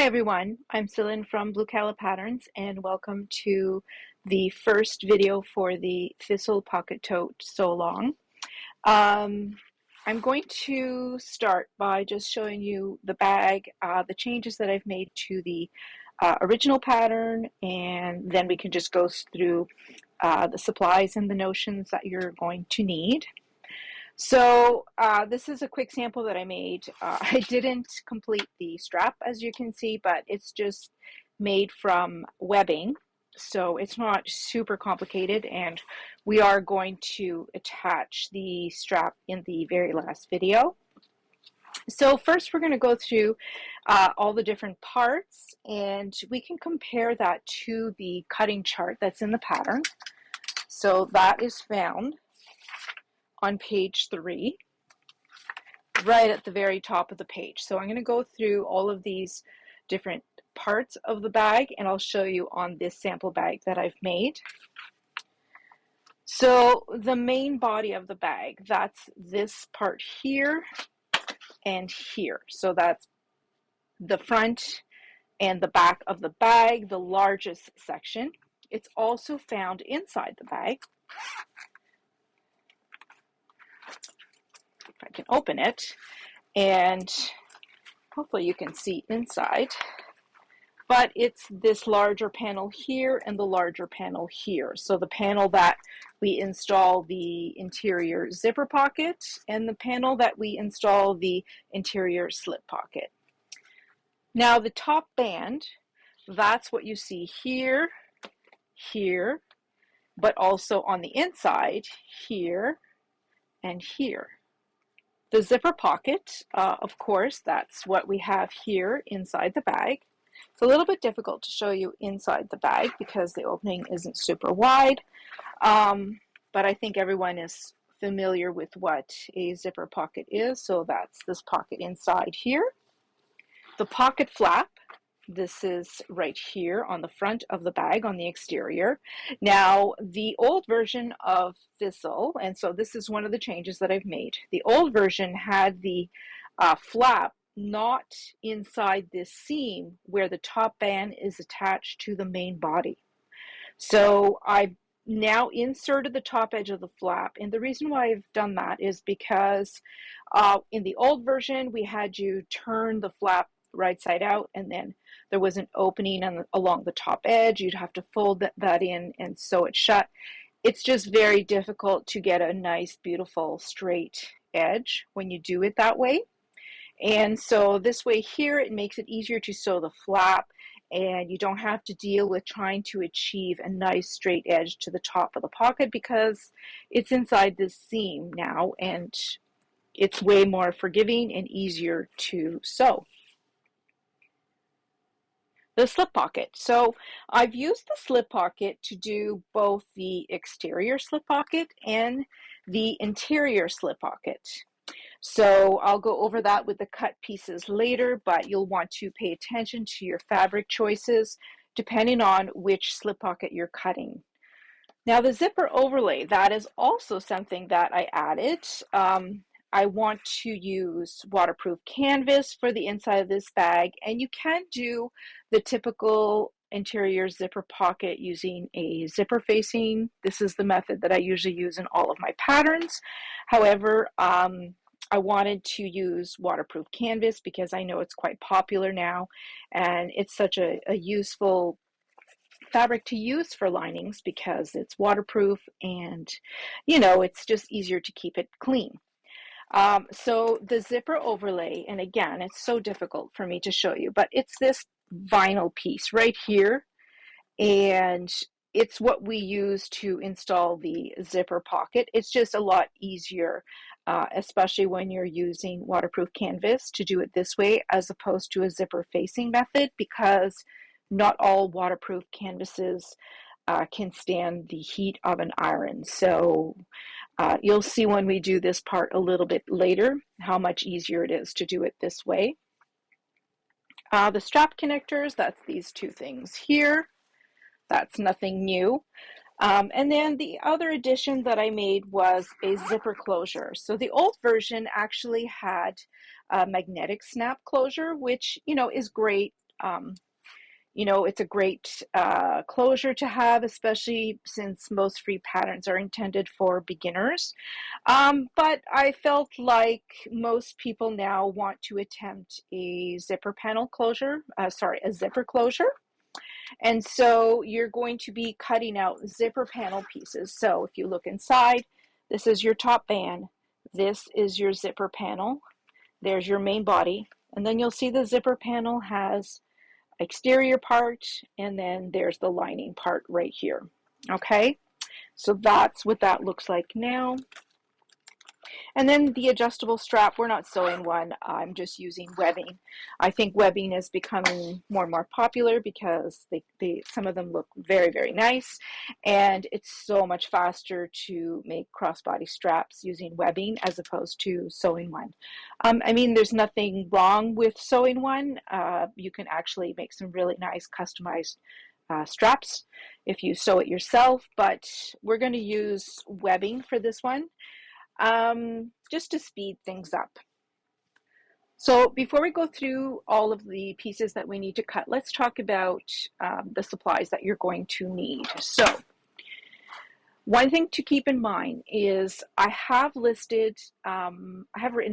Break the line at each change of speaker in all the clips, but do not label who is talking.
everyone, I'm Celine from Blue Cala Patterns and welcome to the first video for the Thistle Pocket Tote Sew Along. I'm going to start by just showing you the bag, the changes that I've made to the original pattern, and then we can just go through the supplies and the notions that you're going to need. So this is a quick sample that I made. I didn't complete the strap, as you can see, but it's just made from webbing. So it's not super complicated, and we are going to attach the strap in the very last video. So first we're going to go through all the different parts, and we can compare that to the cutting chart that's in the pattern. So that is found on page 3, right at the very top of the page. So I'm going to go through all of these different parts of the bag, and I'll show you on this sample bag that I've made. So the main body of the bag, that's this part here and here. So that's the front and the back of the bag, the largest section. It's also found inside the bag. If I can open it, and hopefully you can see inside, but it's this larger panel here and the larger panel here. So the panel that we install the interior zipper pocket and the panel that we install the interior slip pocket. Now the top band, that's what you see here, here, but also on the inside, here and here. The zipper pocket, of course, that's what we have here inside the bag. It's a little bit difficult to show you inside the bag because the opening isn't super wide, but I think everyone is familiar with what a zipper pocket is, so that's this pocket inside here. The pocket flap, this is right here on the front of the bag on the exterior. Now, the old version of Thistle, and so this is one of the changes that I've made. The old version had the flap not inside this seam where the top band is attached to the main body. So I've now inserted the top edge of the flap, and the reason why I've done that is because in the old version we had you turn the flap right side out, and then there was an opening along the top edge. You'd have to fold that in and sew it shut. It's just very difficult to get a nice, beautiful, straight edge when you do it that way. And so this way here, it makes it easier to sew the flap, and you don't have to deal with trying to achieve a nice straight edge to the top of the pocket because it's inside this seam now, and it's way more forgiving and easier to sew. The slip pocket. So I've used the slip pocket to do both the exterior slip pocket and the interior slip pocket. So I'll go over that with the cut pieces later, but you'll want to pay attention to your fabric choices depending on which slip pocket you're cutting. Now the zipper overlay, that is also something that I added. I want to use waterproof canvas for the inside of this bag, and you can do the typical interior zipper pocket using a zipper facing. This is the method that I usually use in all of my patterns. However, I wanted to use waterproof canvas because I know it's quite popular now, and it's such a useful fabric to use for linings because it's waterproof, and it's just easier to keep it clean. So the zipper overlay, and again, it's so difficult for me to show you, but it's this vinyl piece right here, and it's what we use to install the zipper pocket. It's just a lot easier, especially when you're using waterproof canvas, to do it this way as opposed to a zipper facing method, because not all waterproof canvases can stand the heat of an iron. So you'll see when we do this part a little bit later how much easier it is to do it this way. The strap connectors, that's these two things here. That's nothing new. And then the other addition that I made was a zipper closure. So the old version actually had a magnetic snap closure, which is great You know, it's a great closure to have, especially since most free patterns are intended for beginners. But I felt like most people now want to attempt a zipper panel closure, a zipper closure. And so you're going to be cutting out zipper panel pieces. So if you look inside, this is your top band. This is your zipper panel. There's your main body. And then you'll see the zipper panel has exterior part, and then there's the lining part right here. Okay, so that's what that looks like now. And then the adjustable strap, we're not sewing one, I'm just using webbing. I think webbing is becoming more and more popular because some of them look very, very nice, and it's so much faster to make crossbody straps using webbing as opposed to sewing one. I mean, there's nothing wrong with sewing one. You can actually make some really nice customized straps if you sew it yourself, but we're going to use webbing for this one. Just to speed things up. So before we go through all of the pieces that we need to cut, let's talk about the supplies that you're going to need. So one thing to keep in mind is I have written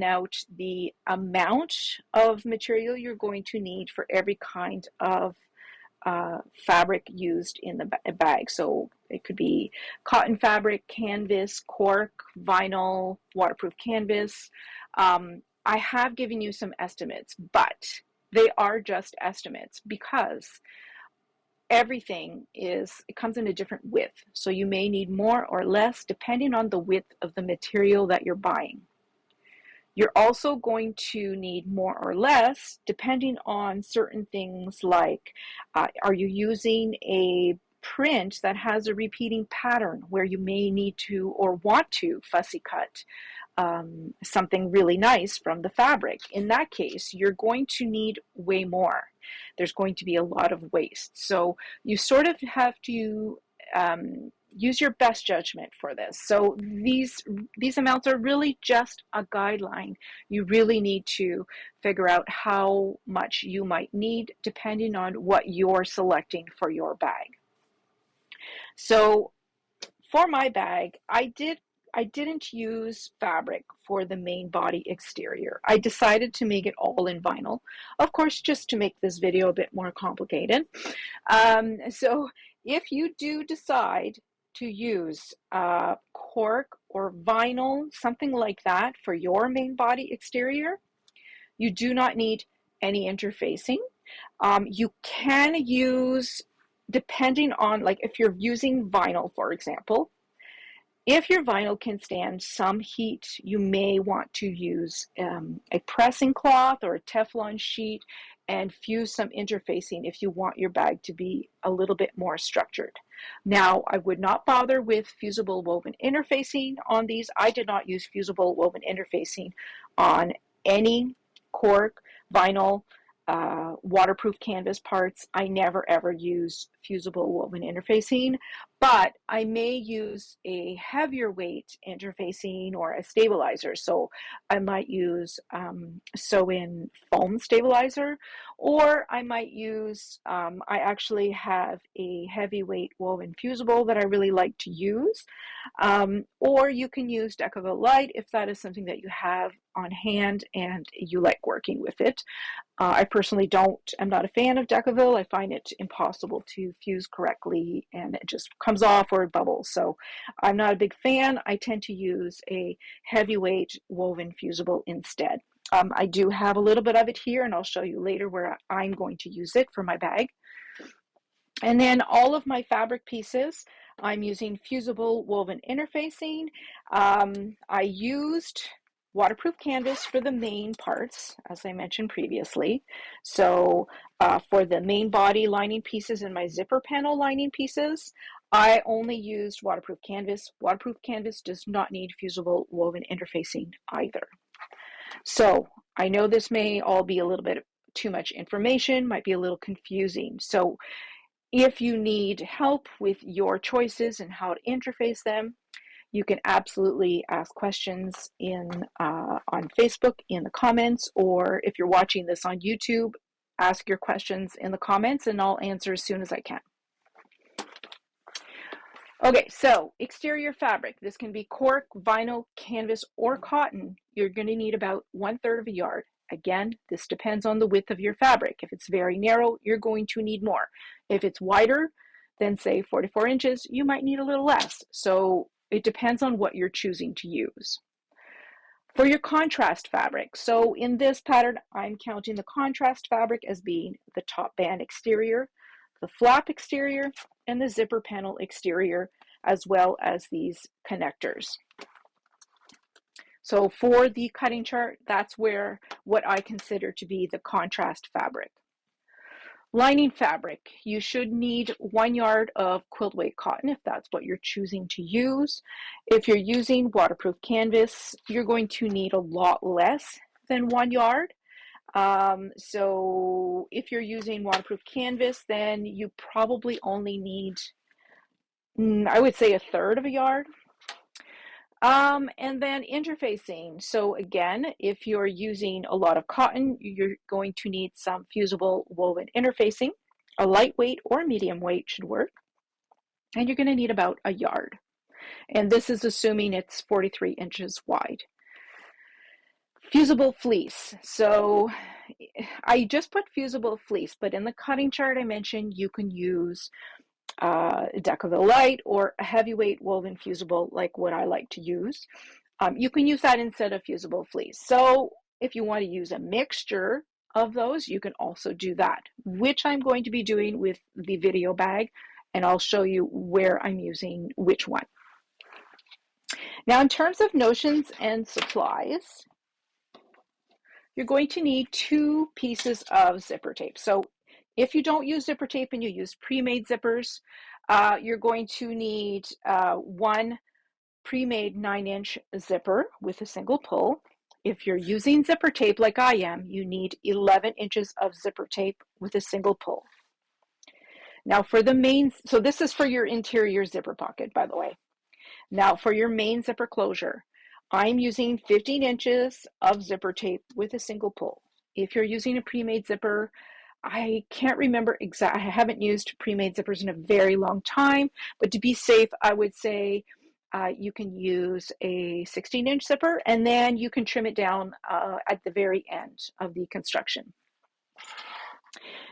out the amount of material you're going to need for every kind of fabric used in the bag. So it could be cotton fabric, canvas, cork, vinyl, waterproof canvas. I have given you some estimates, but they are just estimates because everything it comes in a different width. So you may need more or less depending on the width of the material that you're buying. You're also going to need more or less depending on certain things like, are you using a print that has a repeating pattern where you may need to or want to fussy cut something really nice from the fabric? In that case, you're going to need way more. There's going to be a lot of waste. So you sort of have to use your best judgment for this. So these amounts are really just a guideline. You really need to figure out how much you might need depending on what you're selecting for your bag. So for my bag, I didn't use fabric for the main body exterior. I decided to make it all in vinyl, of course, just to make this video a bit more complicated. So if you do decide to use cork or vinyl, something like that for your main body exterior, you do not need any interfacing. You can use, depending on, like if you're using vinyl, for example, if your vinyl can stand some heat, you may want to use a pressing cloth or a Teflon sheet and fuse some interfacing if you want your bag to be a little bit more structured. Now, I would not bother with fusible woven interfacing on these. I did not use fusible woven interfacing on any cork, vinyl, waterproof canvas parts. I never ever use fusible woven interfacing, but I may use a heavier weight interfacing or a stabilizer. So I might use sew-in foam stabilizer, or I might use, I actually have a heavyweight woven fusible that I really like to use, or you can use Decaville Light if that is something that you have on hand and you like working with it. I personally I'm not a fan of Decaville. I find it impossible to fuse correctly and it just comes off or it bubbles. So I'm not a big fan. I tend to use a heavyweight woven fusible instead. I do have a little bit of it here and I'll show you later where I'm going to use it for my bag. And then all of my fabric pieces, I'm using fusible woven interfacing. I used waterproof canvas for the main parts, as I mentioned previously. So for the main body lining pieces and my zipper panel lining pieces, I only used waterproof canvas. Waterproof canvas does not need fusible woven interfacing either. So I know this may all be a little bit too much information, might be a little confusing. So if you need help with your choices and how to interface them, you can absolutely ask questions on Facebook in the comments, or if you're watching this on YouTube, ask your questions in the comments and I'll answer as soon as I can. Okay, so exterior fabric. This can be cork, vinyl, canvas, or cotton. You're going to need about 1/3 of a yard. Again, this depends on the width of your fabric. If it's very narrow, you're going to need more. If it's wider than say 44 inches, you might need a little less. So it depends on what you're choosing to use. For your contrast fabric, so in this pattern, I'm counting the contrast fabric as being the top band exterior, the flap exterior, and the zipper panel exterior, as well as these connectors. So for the cutting chart, that's where what I consider to be the contrast fabric. Lining fabric, you should need 1 yard of quilt weight cotton if that's what you're choosing to use. If you're using waterproof canvas, you're going to need a lot less than 1 yard. So if you're using waterproof canvas, then you probably only need, I would say, 1/3 of a yard. And then interfacing. So again, if you're using a lot of cotton, you're going to need some fusible woven interfacing. A lightweight or medium weight should work. And you're going to need about a yard. And this is assuming it's 43 inches wide. Fusible fleece. So I just put fusible fleece, but in the cutting chart I mentioned you can use Decaville Light or a heavyweight woven fusible like what I like to use. You can use that instead of fusible fleece. So if you want to use a mixture of those, you can also do that, which I'm going to be doing with the video bag, and I'll show you where I'm using which one. Now, in terms of notions and supplies, you're going to need 2 pieces of zipper tape. So if you don't use zipper tape and you use pre-made zippers, you're going to need 1 pre-made 9-inch zipper with a single pull. If you're using zipper tape like I am, you need 11 inches of zipper tape with a single pull. Now for the main, so this is for your interior zipper pocket, by the way. Now for your main zipper closure, I'm using 15 inches of zipper tape with a single pull. If you're using a pre-made zipper, I can't remember exactly, I haven't used pre-made zippers in a very long time, but to be safe, I would say you can use a 16-inch zipper, and then you can trim it down at the very end of the construction.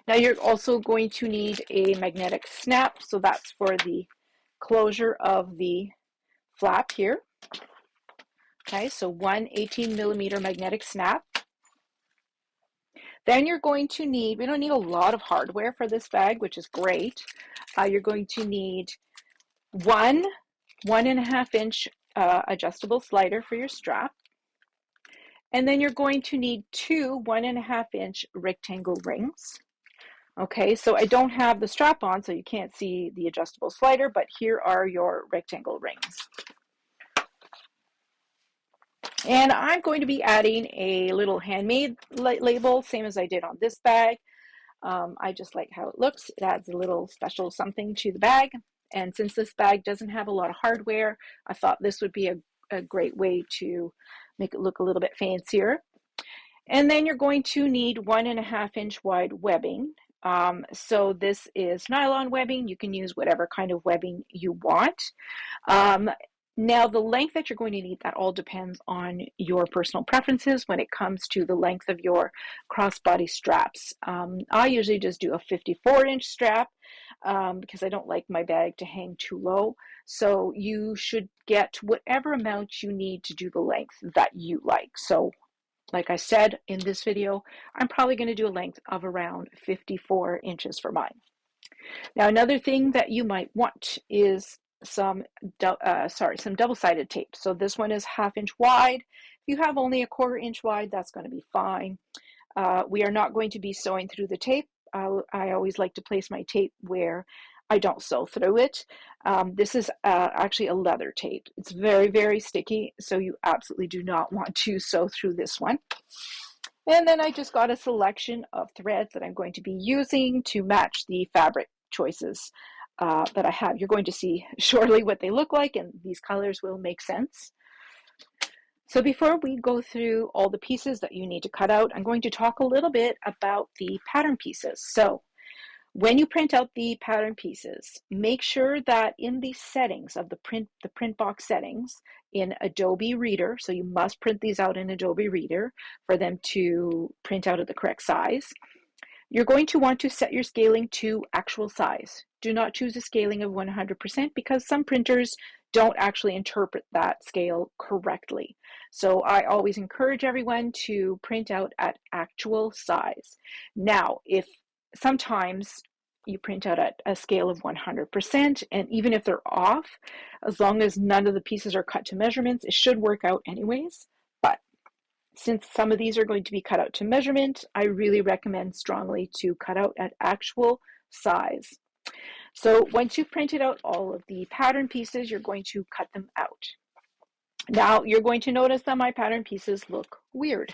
Now you're also going to need a magnetic snap, so that's for the closure of the flap here. Okay, so 1 18mm magnetic snap. Then you're going to need, we don't need a lot of hardware for this bag, which is great. You're going to need 1 1.5-inch adjustable slider for your strap. And then you're going to need 2 1.5-inch rectangle rings. Okay, so I don't have the strap on, so you can't see the adjustable slider, but here are your rectangle rings. And I'm going to be adding a little handmade label, same as I did on this bag. I just like how it looks. It adds a little special something to the bag. And since this bag doesn't have a lot of hardware, I thought this would be a great way to make it look a little bit fancier. And then you're going to need 1.5-inch wide webbing. So this is nylon webbing. You can use whatever kind of webbing you want. Now, the length that you're going to need, that all depends on your personal preferences when it comes to the length of your crossbody straps. I usually just do a 54-inch strap because I don't like my bag to hang too low. So you should get whatever amount you need to do the length that you like. So like I said in this video, I'm probably going to do a length of around 54 inches for mine. Now, another thing that you might want is some double-sided tape. So this one is 1/2 inch wide. If you have only a 1/4 inch wide, that's going to be fine. We are not going to be sewing through the tape. I always like to place my tape where I don't sew through it. This is actually a leather tape. It's very, very sticky, so you absolutely do not want to sew through this one. And then I just got a selection of threads that I'm going to be using to match the fabric choices that I have. You're going to see shortly what they look like, and these colors will make sense. So before we go through all the pieces that you need to cut out, I'm going to talk a little bit about the pattern pieces. So when you print out the pattern pieces, make sure that in the settings of the print box settings in Adobe Reader, so you must print these out in Adobe Reader for them to print out at the correct size. You're going to want to set your scaling to actual size. Do not choose a scaling of 100% because some printers don't actually interpret that scale correctly. So I always encourage everyone to print out at actual size. Now, if sometimes you print out at a scale of 100%, and even if they're off, as long as none of the pieces are cut to measurements, it should work out anyways. But since some of these are going to be cut out to measurement, I really recommend strongly to cut out at actual size. So once you've printed out all of the pattern pieces, you're going to cut them out. Now you're going to notice that my pattern pieces look weird.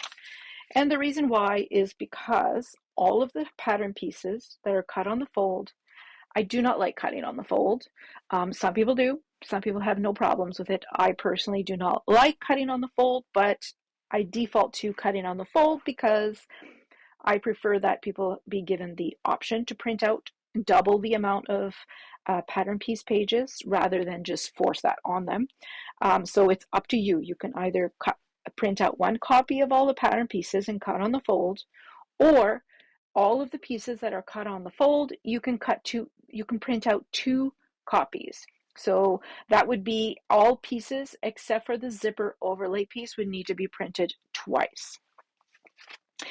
And the reason why is because all of the pattern pieces that are cut on the fold, I do not like cutting on the fold. Some people do. Some people have no problems with it. I personally do not like cutting on the fold, but I default to cutting on the fold because I prefer that people be given the option to print out double the amount of pattern piece pages rather than just force that on them. So it's up to you. You can either print out one copy of all the pattern pieces and cut on the fold, or all of the pieces that are cut on the fold, you can print out 2 copies. So that would be all pieces except for the zipper overlay piece would need to be printed twice.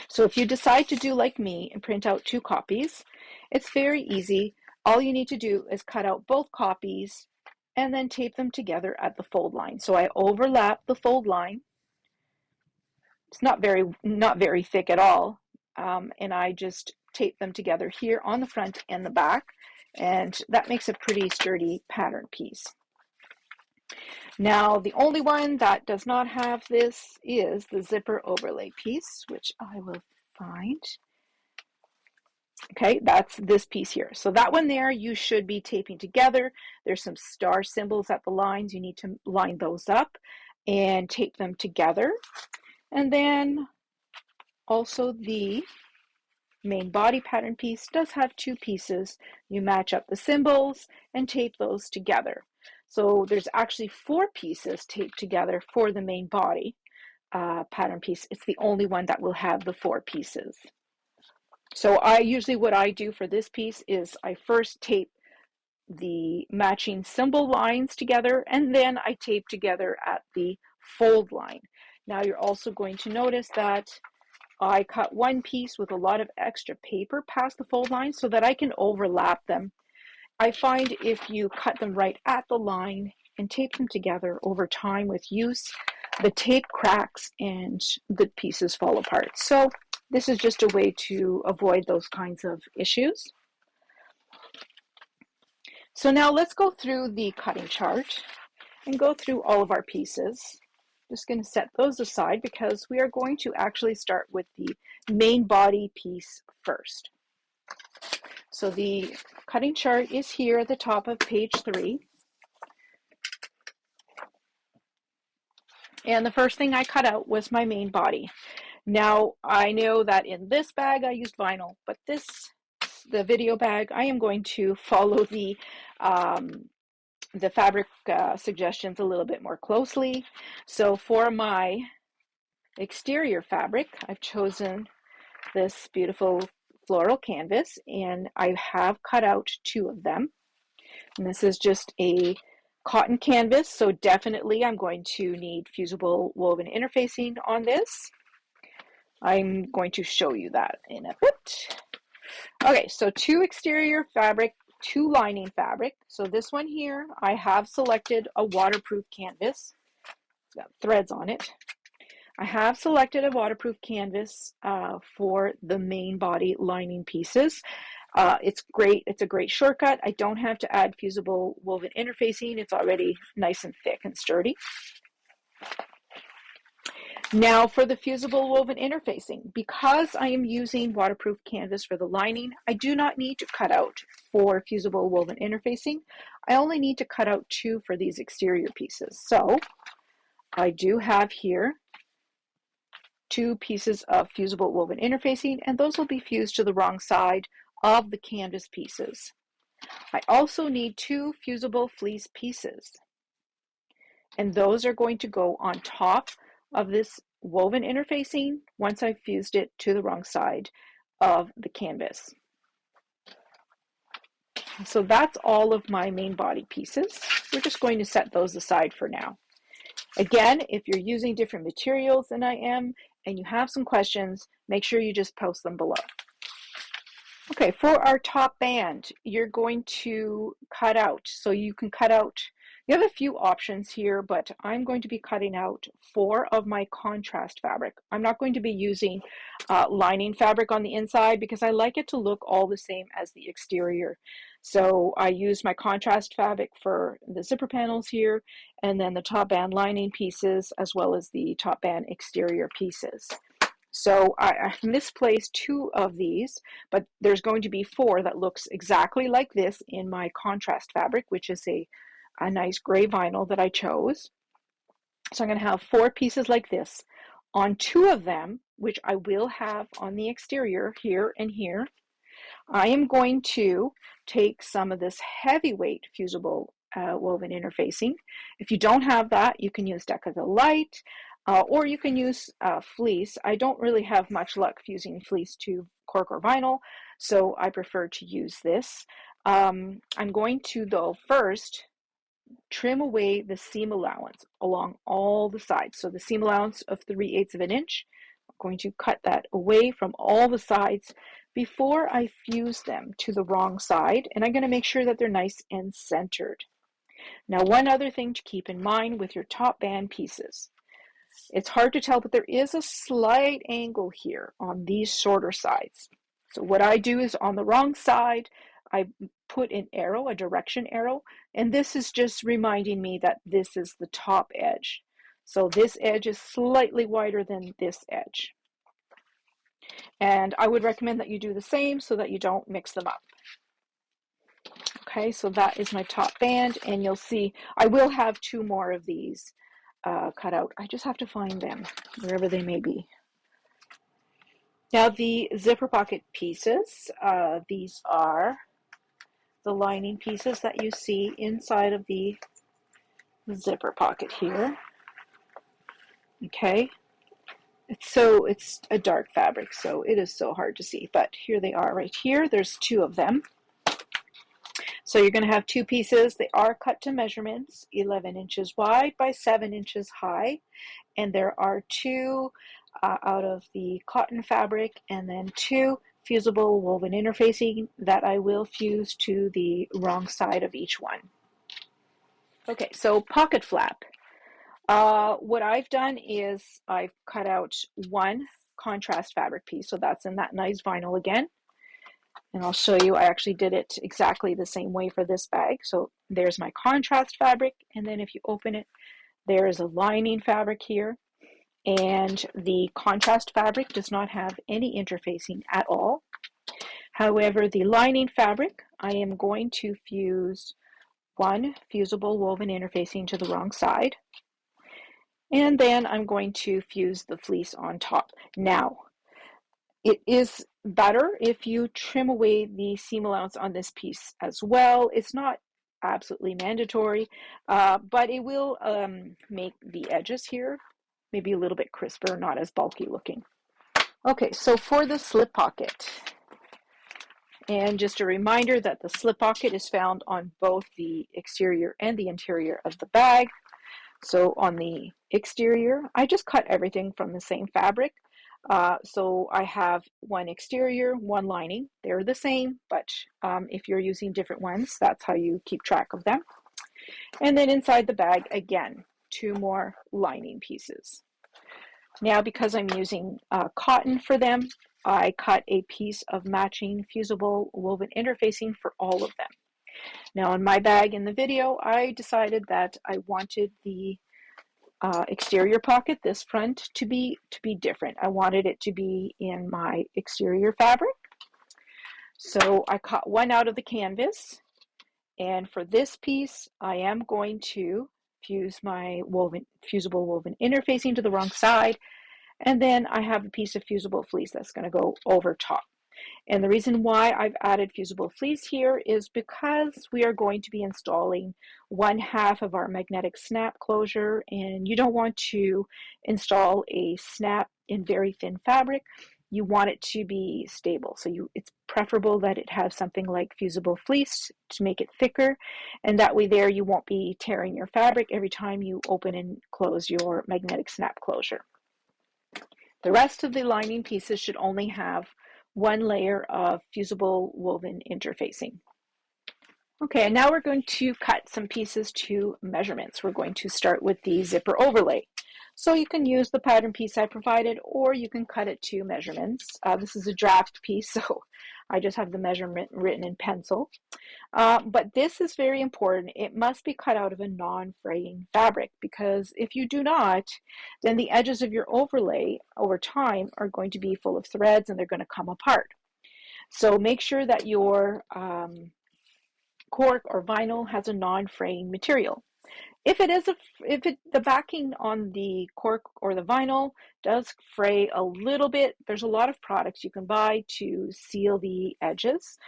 So if you decide to do like me and print out 2 copies, it's very easy. All you need to do is cut out both copies and then tape them together at the fold line. So I overlap the fold line. It's not very thick at all. And I just tape them together here on the front and the back. And that makes a pretty sturdy pattern piece. Now, the only one that does not have this is the zipper overlay piece, which I will find. Okay, that's this piece here. So that one there, you should be taping together. There's some star symbols at the lines. You need to line those up and tape them together. And then also the main body pattern piece does have 2 pieces. You match up the symbols and tape those together. So there's actually 4 pieces taped together for the main body pattern piece. It's the only one that will have the 4 pieces. So what I do for this piece is I first tape the matching symbol lines together, and then I tape together at the fold line. Now you're also going to notice that I cut one piece with a lot of extra paper past the fold line so that I can overlap them. I find if you cut them right at the line and tape them together over time with use, the tape cracks and the pieces fall apart. So this is just a way to avoid those kinds of issues. So now let's go through the cutting chart and go through all of our pieces. Just going to set those aside because we are going to actually start with the main body piece first. So the cutting chart is here at the top of page 3. And the first thing I cut out was my main body. Now, I know that in this bag I used vinyl, but the video bag, I am going to follow the fabric suggestions a little bit more closely. So for my exterior fabric, I've chosen this beautiful floral canvas, and I have cut out 2 of them. And this is just a cotton canvas, so definitely I'm going to need fusible woven interfacing on this. I'm going to show you that in a bit. Okay, so 2 exterior fabric, 2 lining fabric. So this one here, I have selected a waterproof canvas. It's got threads on it. I have selected a waterproof canvas for the main body lining pieces. It's great. It's a great shortcut. I don't have to add fusible woven interfacing. It's already nice and thick and sturdy. Now for the fusible woven interfacing, because I am using waterproof canvas for the lining, I do not need to cut out 4 fusible woven interfacing. I only need to cut out 2 for these exterior pieces. So I do have here 2 pieces of fusible woven interfacing, and those will be fused to the wrong side of the canvas pieces. I also need 2 fusible fleece pieces, and those are going to go on top of this woven interfacing once I've fused it to the wrong side of the canvas. So that's all of my main body pieces. We're just going to set those aside for now. Again, if you're using different materials than I am and you have some questions, make sure you just post them below. Okay, for our top band, you're going to cut out. So you can cut out, you have a few options here, but I'm going to be cutting out 4 of my contrast fabric. I'm not going to be using lining fabric on the inside because I like it to look all the same as the exterior. So I use my contrast fabric for the zipper panels here, and then the top band lining pieces, as well as the top band exterior pieces. So I misplaced 2 of these, but there's going to be 4 that looks exactly like this in my contrast fabric, which is a nice gray vinyl that I chose. So I'm going to have 4 pieces like this. On 2 of them, which I will have on the exterior here and here, I am going to take some of this heavyweight fusible woven interfacing. If you don't have that, you can use Deca Light, or you can use fleece. I don't really have much luck fusing fleece to cork or vinyl, so I prefer to use this. I'm going to, though, first trim away the seam allowance along all the sides. So the seam allowance of 3/8 of an inch, I'm going to cut that away from all the sides before I fuse them to the wrong side, and I'm going to make sure that they're nice and centered. Now, one other thing to keep in mind with your top band pieces. It's hard to tell, but there is a slight angle here on these shorter sides. So what I do is on the wrong side, I put an arrow, a direction arrow, and this is just reminding me that this is the top edge. So this edge is slightly wider than this edge. And I would recommend that you do the same so that you don't mix them up. Okay, so that is my top band, and you'll see I will have 2 more of these cut out. I just have to find them wherever they may be. Now the zipper pocket pieces, these are the lining pieces that you see inside of the zipper pocket here. Okay, it's a dark fabric, so it is so hard to see, but here they are right here. There's 2 of them. So you're going to have 2 pieces. They are cut to measurements, 11 inches wide by 7 inches high, and there are 2 out of the cotton fabric, and then 2 fusible woven interfacing that I will fuse to the wrong side of each one. Okay, so pocket flap. What I've done is I've cut out 1 contrast fabric piece, so that's in that nice vinyl again. And I'll show you, I actually did it exactly the same way for this bag. So there's my contrast fabric, and then if you open it, there is a lining fabric here. And the contrast fabric does not have any interfacing at all. However, the lining fabric, I am going to fuse 1 fusible woven interfacing to the wrong side. And then I'm going to fuse the fleece on top. Now, it is better if you trim away the seam allowance on this piece as well. It's not absolutely mandatory, but it will make the edges here maybe a little bit crisper, not as bulky looking. Okay, so for the slip pocket, and just a reminder that the slip pocket is found on both the exterior and the interior of the bag. So on the exterior, I just cut everything from the same fabric. So I have 1 exterior, 1 lining. They're the same, but if you're using different ones, that's how you keep track of them. And then inside the bag, again, 2 more lining pieces. Now, because I'm using cotton for them, I cut a piece of matching fusible woven interfacing for all of them. Now, in my bag in the video, I decided that I wanted the exterior pocket, this front, to be different. I wanted it to be in my exterior fabric. So I cut 1 out of the canvas, and for this piece, I am going to fuse my fusible woven interfacing to the wrong side, and then I have a piece of fusible fleece that's going to go over top. And the reason why I've added fusible fleece here is because we are going to be installing 1/2 of our magnetic snap closure, and you don't want to install a snap in very thin fabric. You want it to be stable. So it's preferable that it has something like fusible fleece to make it thicker, and that way there you won't be tearing your fabric every time you open and close your magnetic snap closure. The rest of the lining pieces should only have one layer of fusible woven interfacing. Okay, and now we're going to cut some pieces to measurements. We're going to start with the zipper overlay. So you can use the pattern piece I provided, or you can cut it to measurements. This is a draft piece, so I just have the measurement written in pencil. But this is very important. It must be cut out of a non-fraying fabric, because if you do not, then the edges of your overlay over time are going to be full of threads and they're going to come apart. So make sure that your cork or vinyl has a non-fraying material. If the backing on the cork or the vinyl does fray a little bit, there's a lot of products you can buy to seal the edges.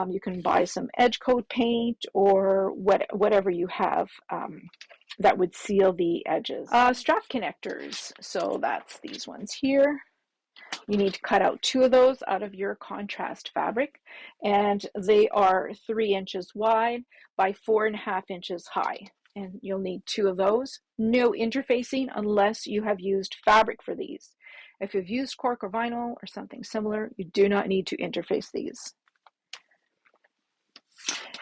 You can buy some edge coat paint or whatever you have that would seal the edges. Strap connectors, so that's these ones here. You need to cut out 2 of those out of your contrast fabric, and they are 3 inches wide by 4.5 inches high, and you'll need 2 of those. No interfacing unless you have used fabric for these. If you've used cork or vinyl or something similar, you do not need to interface these.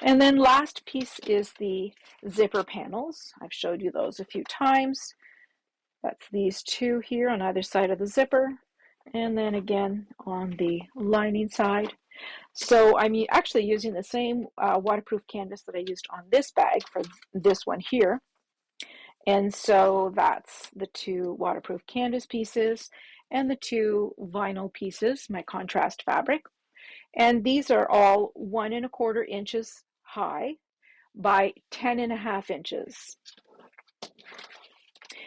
And then last piece is the zipper panels. I've showed you those a few times. That's these 2 here on either side of the zipper, and then again on the lining side. So I'm actually using the same waterproof canvas that I used on this bag for this one here. And so that's the 2 waterproof canvas pieces and the 2 vinyl pieces, my contrast fabric. And these are all 1 1/4 inches high by 10.5 inches.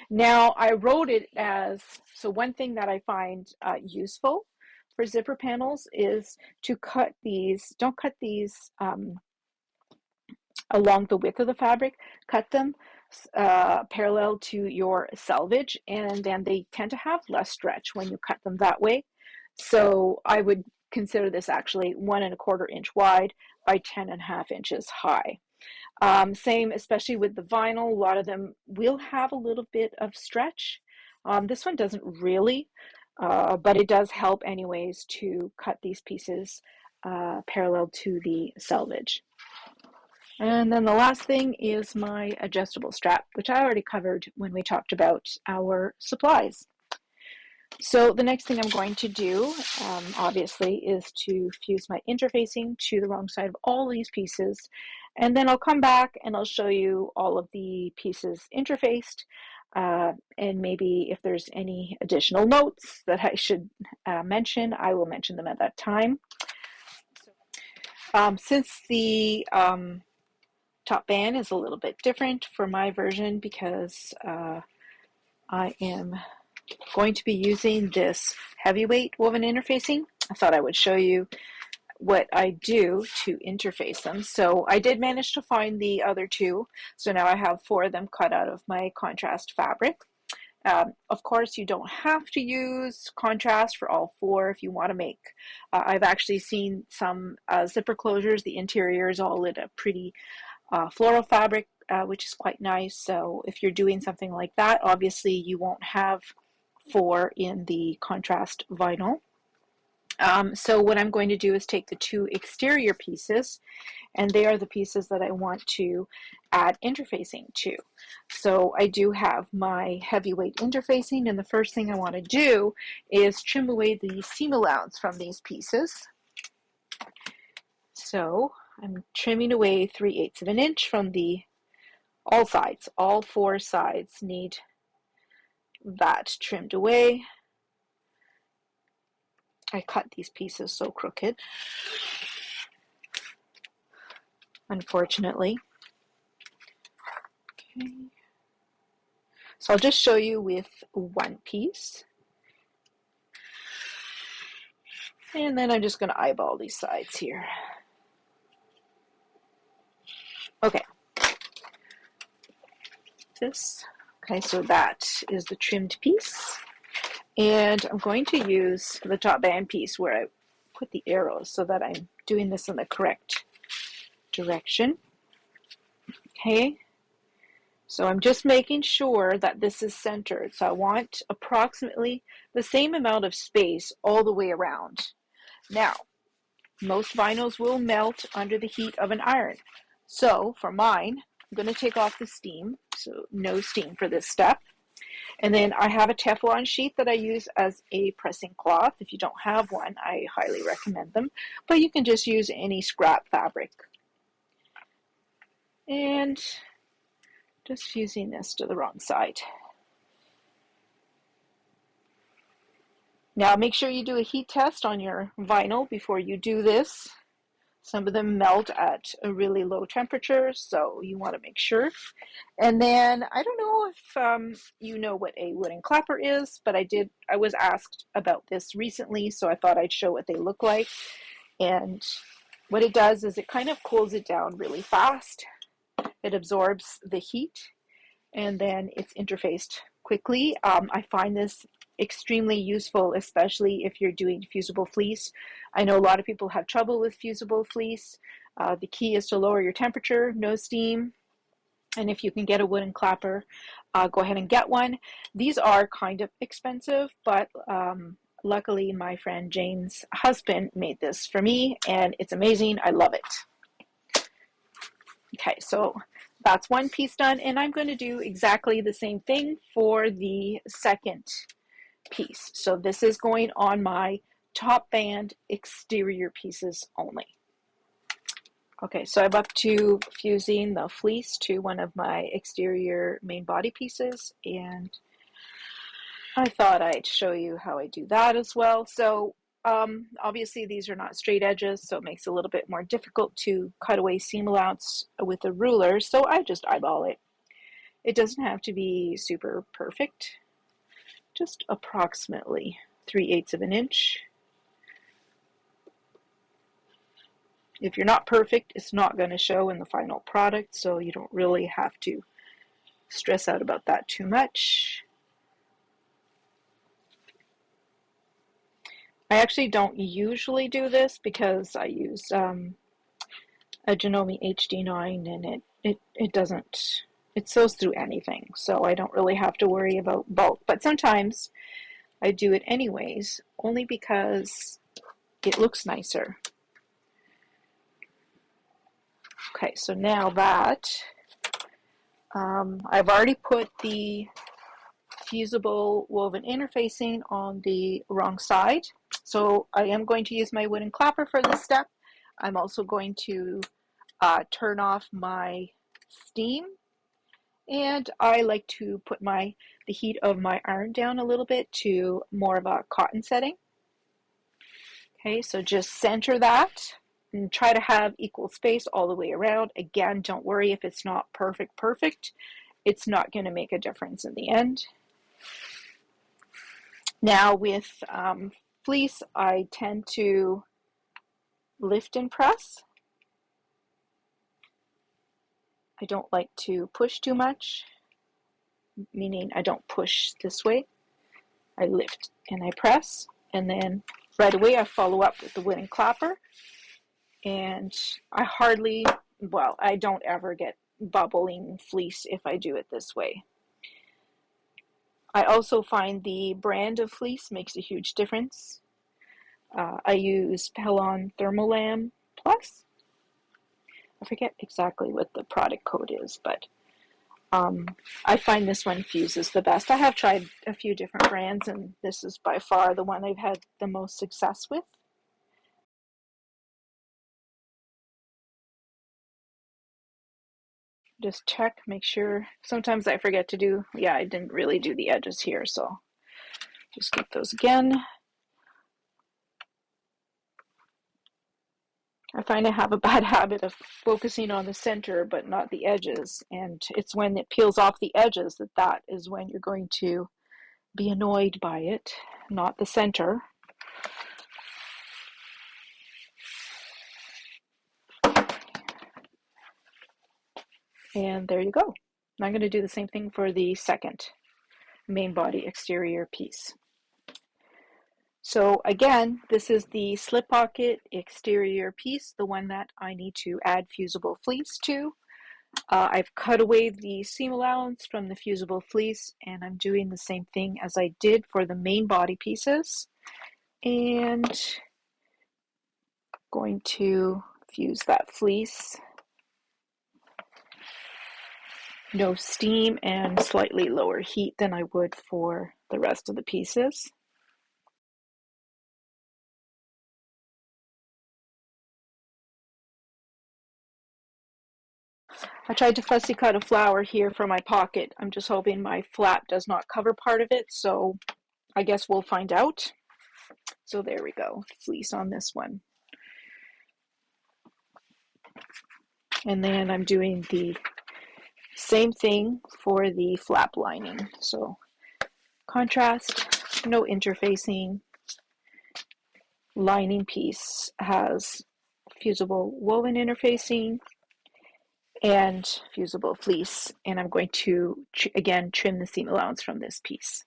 Now I wrote it as, so one thing that I find useful for zipper panels is to cut these, don't cut these along the width of the fabric, cut them parallel to your selvage, and then they tend to have less stretch when you cut them that way. So I would consider this actually 1 1/4 inch wide by 10.5 inches high. Same, especially with the vinyl, a lot of them will have a little bit of stretch. This one doesn't really, but it does help anyways to cut these pieces parallel to the selvage. And then the last thing is my adjustable strap, which I already covered when we talked about our supplies. So the next thing I'm going to do, obviously, is to fuse my interfacing to the wrong side of all these pieces. And then I'll come back and I'll show you all of the pieces interfaced. And maybe if there's any additional notes that I should mention, I will mention them at that time. Since the top band is a little bit different for my version, because I am going to be using this heavyweight woven interfacing, I thought I would show you what I do to interface them. So I did manage to find the other 2, so now I have 4 of them cut out of my contrast fabric. Of course, you don't have to use contrast for all 4 if you want to make. I've actually seen some zipper closures, the interior is all in a pretty floral fabric, which is quite nice. So if you're doing something like that, obviously you won't have 4 in the contrast vinyl. So what I'm going to do is take the 2 exterior pieces, and they are the pieces that I want to add interfacing to. So I do have my heavyweight interfacing, and the first thing I want to do is trim away the seam allowance from these pieces. So I'm trimming away 3/8 of an inch from all sides. All 4 sides need that trimmed away. I cut these pieces so crooked, unfortunately. Okay. So I'll just show you with one piece. And then I'm just going to eyeball these sides here. Okay. Okay, so that is the trimmed piece. And I'm going to use the top band piece where I put the arrows so that I'm doing this in the correct direction. Okay. So I'm just making sure that this is centered. So I want approximately the same amount of space all the way around. Now, most vinyls will melt under the heat of an iron. So for mine, I'm going to take off the steam. So no steam for this step. And then I have a Teflon sheet that I use as a pressing cloth. If you don't have one, I highly recommend them. But you can just use any scrap fabric. And just fusing this to the wrong side. Now make sure you do a heat test on your vinyl before you do this. Some of them melt at a really low temperature, so you want to make sure. And then I don't know if you know what a wooden clapper is, but I was asked about this recently, so I thought I'd show what they look like. And what it does is it kind of cools it down really fast. It absorbs the heat, and then it's interfaced quickly. I find this extremely useful, especially if you're doing fusible fleece. I know a lot of people have trouble with fusible fleece. The key is to lower your temperature, no steam. And if you can get a wooden clapper, go ahead and get one. These are kind of expensive, but luckily my friend Jane's husband made this for me, and it's amazing. I love it. Okay, so that's one piece done, and I'm going to do exactly the same thing for the second piece. So this is going on my top band exterior pieces only. Okay, so I'm up to fusing the fleece to one of my exterior main body pieces, and I thought I'd show you how I do that as well. So obviously these are not straight edges, so it makes it a little bit more difficult to cut away seam allowance with a ruler, so I just eyeball it. It doesn't have to be super perfect, just approximately 3/8 of an inch. If you're not perfect, it's not going to show in the final product, so you don't really have to stress out about that too much. I actually don't usually do this because I use a Janome HD9, and it doesn't, it sews through anything, so I don't really have to worry about bulk. But sometimes I do it anyways, only because it looks nicer. Okay, so now that I've already put the fusible woven interfacing on the wrong side, so I am going to use my wooden clapper for this step. I'm also going to turn off my steam, and I like to put the heat of my iron down a little bit to more of a cotton setting. Okay, so just center that and try to have equal space all the way around. Again, don't worry if it's not perfect. It's not going to make a difference in the end. Now with fleece, I tend to lift and press. I don't like to push too much, meaning I don't push this way. I lift and I press, and then right away I follow up with the wooden clapper. And I don't ever get bubbling fleece if I do it this way. I also find the brand of fleece makes a huge difference. I use Pelon Thermolam Plus. I forget exactly what the product code is, but I find this one fuses the best. I have tried a few different brands, and this is by far the one I've had the most success with. Just check, make sure. Sometimes I forget to do, I didn't really do the edges here, so just get those again. I find I have a bad habit of focusing on the center but not the edges, and it's when it peels off the edges that is when you're going to be annoyed by it, not the center. And there you go. I'm going to do the same thing for the second main body exterior piece. So again, this is the slip pocket exterior piece, the one that I need to add fusible fleece to. I've cut away the seam allowance from the fusible fleece, and I'm doing the same thing as I did for the main body pieces. And going to fuse that fleece. No steam and slightly lower heat than I would for the rest of the pieces. I tried to fussy cut a flower here for my pocket. I'm just hoping my flap does not cover part of it, so I guess we'll find out. So there we go, fleece on this one. And then I'm doing the same thing for the flap lining. So contrast, no interfacing. Lining piece has fusible woven interfacing and fusible fleece, and I'm going to again trim the seam allowance from this piece.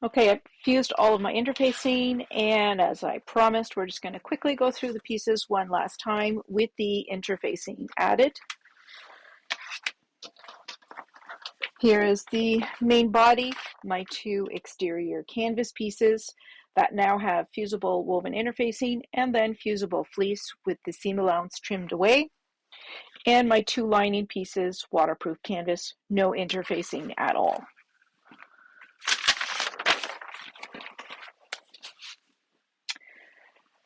Okay, I've fused all of my interfacing, and as I promised, we're just going to quickly go through the pieces one last time with the interfacing added. Here is the main body, my two exterior canvas pieces that now have fusible woven interfacing and then fusible fleece with the seam allowance trimmed away. And my two lining pieces, waterproof canvas, no interfacing at all.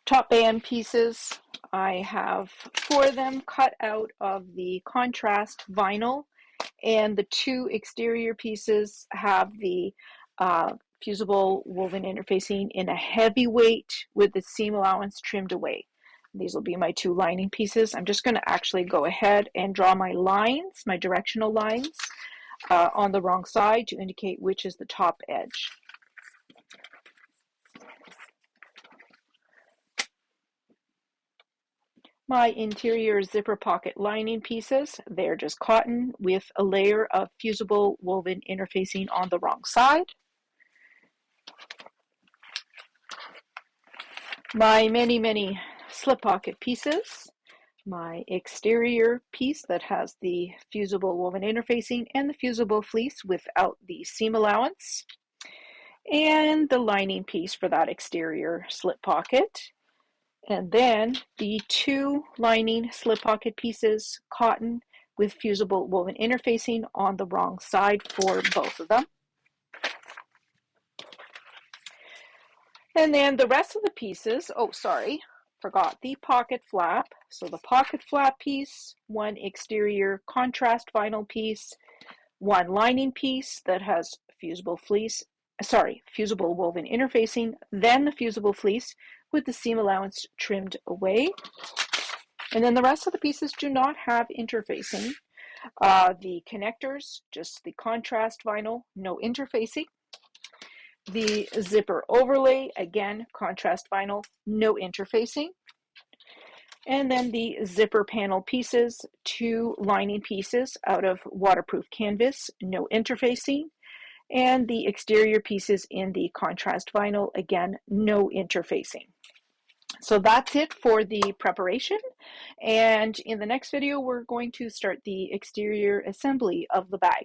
Top band pieces, I have 4 of them cut out of the contrast vinyl, and the two exterior pieces have the fusible woven interfacing in a heavyweight with the seam allowance trimmed away. These will be my two lining pieces. I'm just going to actually go ahead and draw my lines, my directional lines, on the wrong side to indicate which is the top edge. My interior zipper pocket lining pieces, they're just cotton with a layer of fusible woven interfacing on the wrong side. My many slip pocket pieces, my exterior piece that has the fusible woven interfacing and the fusible fleece without the seam allowance, and the lining piece for that exterior slip pocket. And then the two lining slip pocket pieces, cotton with fusible woven interfacing on the wrong side for both of them. And then the rest of the pieces, oh sorry, forgot the pocket flap. So the pocket flap piece, one exterior contrast vinyl piece, one lining piece that has fusible woven interfacing, then the fusible fleece with the seam allowance trimmed away. And then the rest of the pieces do not have interfacing. The connectors, just the contrast vinyl, no interfacing. The zipper overlay, again, contrast vinyl, no interfacing. And then the zipper panel pieces, two lining pieces out of waterproof canvas, no interfacing. And the exterior pieces in the contrast vinyl, again, no interfacing. So that's it for the preparation. And in the next video, we're going to start the exterior assembly of the bag.